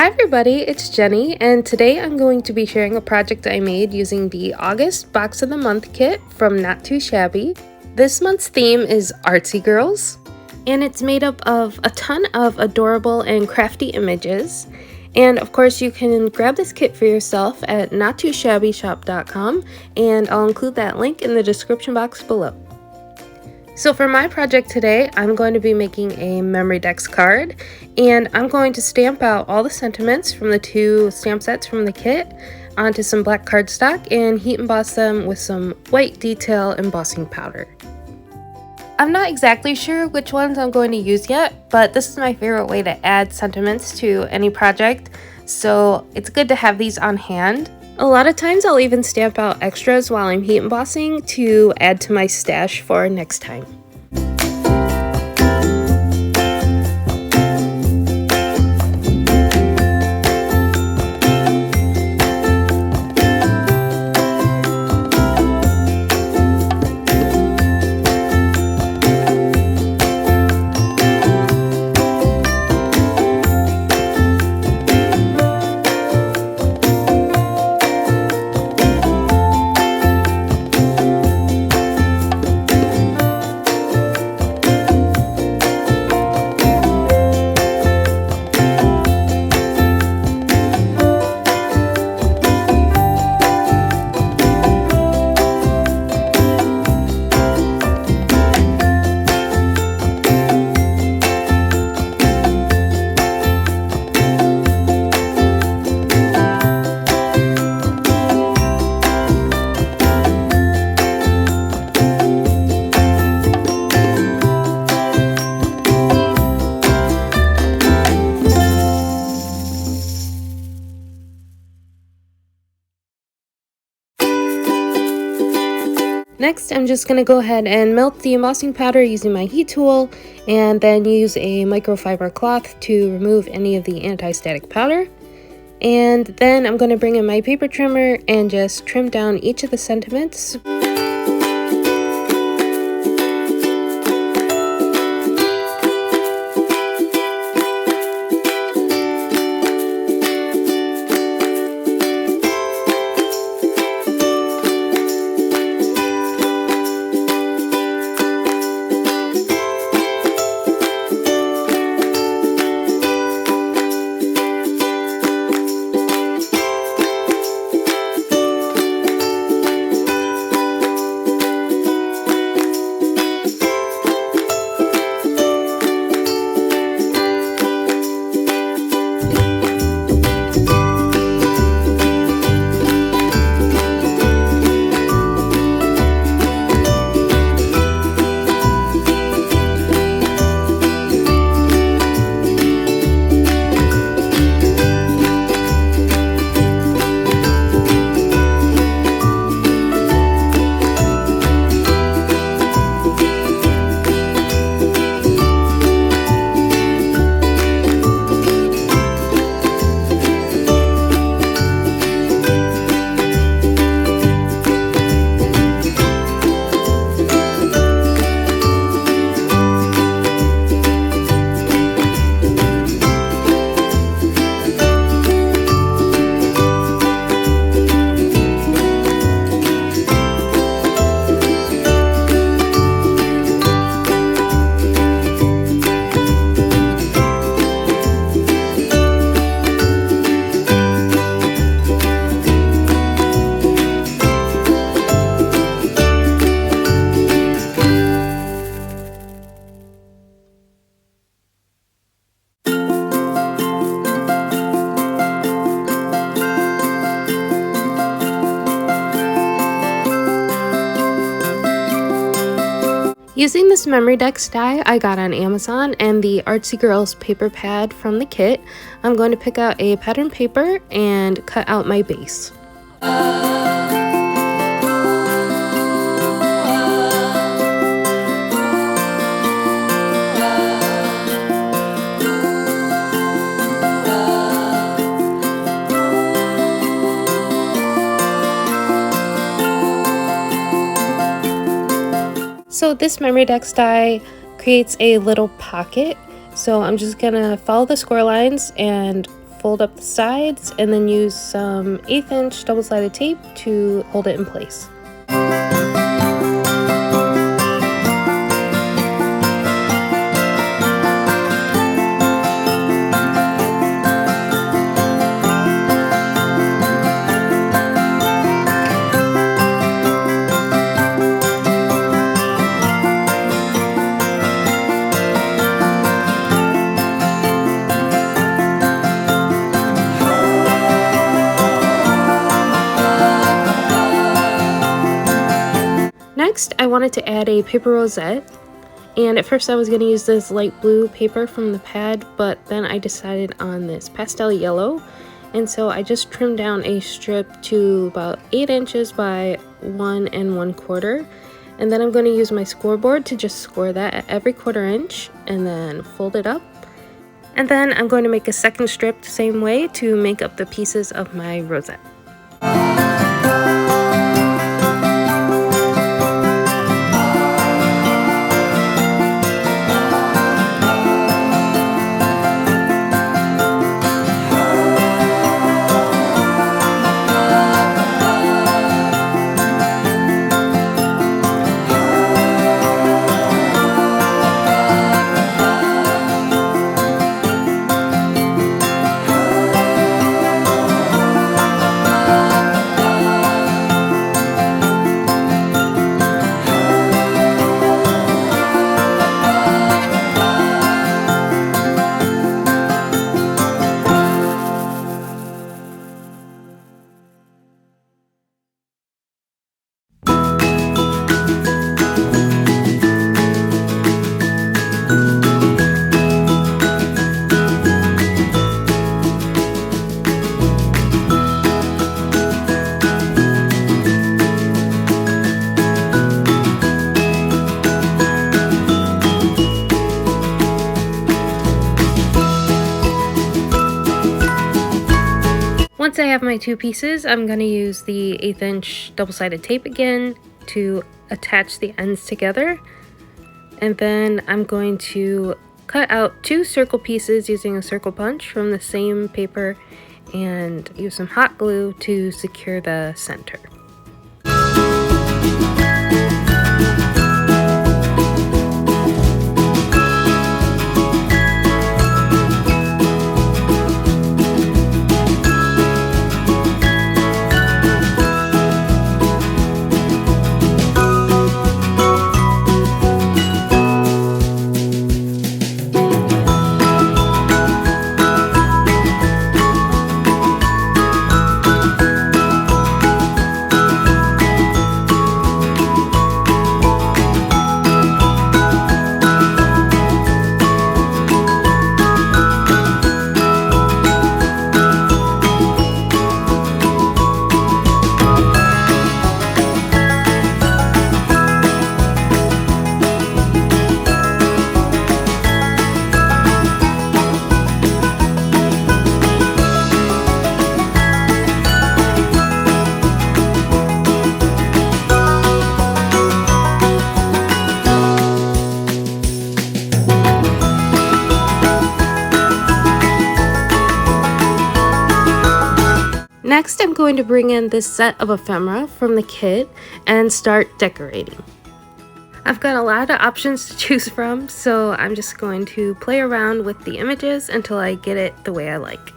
Hi everybody, it's Jenny, and today I'm going to be sharing a project I made using the August Box of the Month kit from Not Too Shabby. This month's theme is Artsy Girls, and it's made up of a ton of adorable and crafty images. And of course, you can grab this kit for yourself at nottoshabbyshop.com, and I'll include that link in the description box below. So for my project today, I'm going to be making a Memorydex card, and I'm going to stamp out all the sentiments from the two stamp sets from the kit onto some black cardstock and heat emboss them with some white detail embossing powder. I'm not exactly sure which ones I'm going to use yet, but this is my favorite way to add sentiments to any project, so it's good to have these on hand. A lot of times I'll even stamp out extras while I'm heat embossing to add to my stash for next time. Next, I'm just going to go ahead and melt the embossing powder using my heat tool, and then use a microfiber cloth to remove any of the anti-static powder. And then I'm going to bring in my paper trimmer and just trim down each of the sentiments. Using this Memorydex die I got on Amazon and the Artsy Girls paper pad from the kit, I'm going to pick out a pattern paper and cut out my base. So this Memorydex die creates a little pocket, so I'm just gonna follow the score lines and fold up the sides and then use some 1/8 inch double-sided tape to hold it in place. Next, I wanted to add a paper rosette, and at first I was going to use this light blue paper from the pad, but then I decided on this pastel yellow, and so I just trimmed down a strip to about 8 inches by 1 1/4, and then I'm going to use my scoreboard to just score that at every 1/4 inch and then fold it up. And then I'm going to make a second strip the same way to make up the pieces of my rosette. Once I have my two pieces, I'm going to use the 1/8 inch double-sided tape again to attach the ends together. And then I'm going to cut out 2 circle pieces using a circle punch from the same paper and use some hot glue to secure the center. Next, I'm going to bring in this set of ephemera from the kit and start decorating. I've got a lot of options to choose from, so I'm just going to play around with the images until I get it the way I like.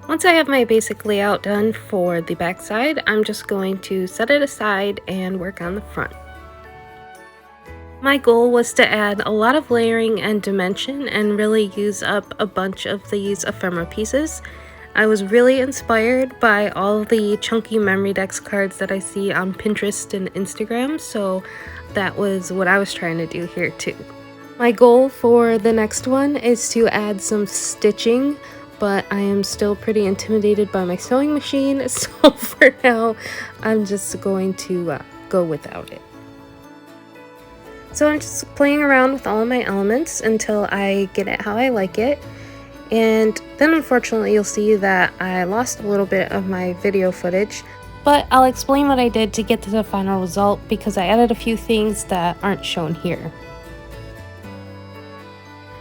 Once I have my basic layout done for the back side, I'm just going to set it aside and work on the front. My goal was to add a lot of layering and dimension and really use up a bunch of these ephemera pieces. I was really inspired by all the chunky Memorydex cards that I see on Pinterest and Instagram, so that was what I was trying to do here too. My goal for the next one is to add some stitching, but I am still pretty intimidated by my sewing machine, so for now I'm just going to go without it. So I'm just playing around with all of my elements until I get it how I like it. And then unfortunately you'll see that I lost a little bit of my video footage, but I'll explain what I did to get to the final result because I added a few things that aren't shown here.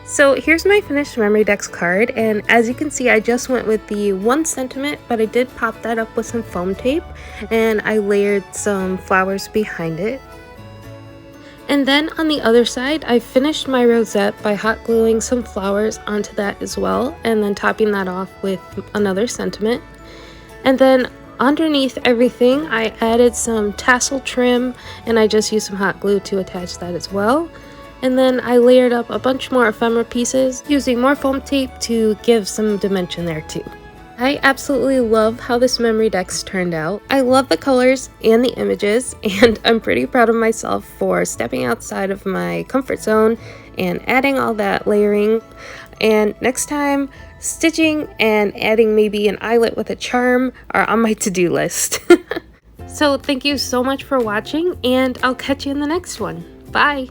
So here's my finished Memorydex card, and as you can see I just went with the 1 sentiment, but I did pop that up with some foam tape and I layered some flowers behind it. And then on the other side, I finished my rosette by hot gluing some flowers onto that as well, and then topping that off with another sentiment. And then underneath everything, I added some tassel trim, and I just used some hot glue to attach that as well. And then I layered up a bunch more ephemera pieces using more foam tape to give some dimension there too. I absolutely love how this Memorydex turned out. I love the colors and the images, and I'm pretty proud of myself for stepping outside of my comfort zone and adding all that layering. And next time, stitching and adding maybe an eyelet with a charm are on my to-do list. So thank you so much for watching, and I'll catch you in the next one. Bye!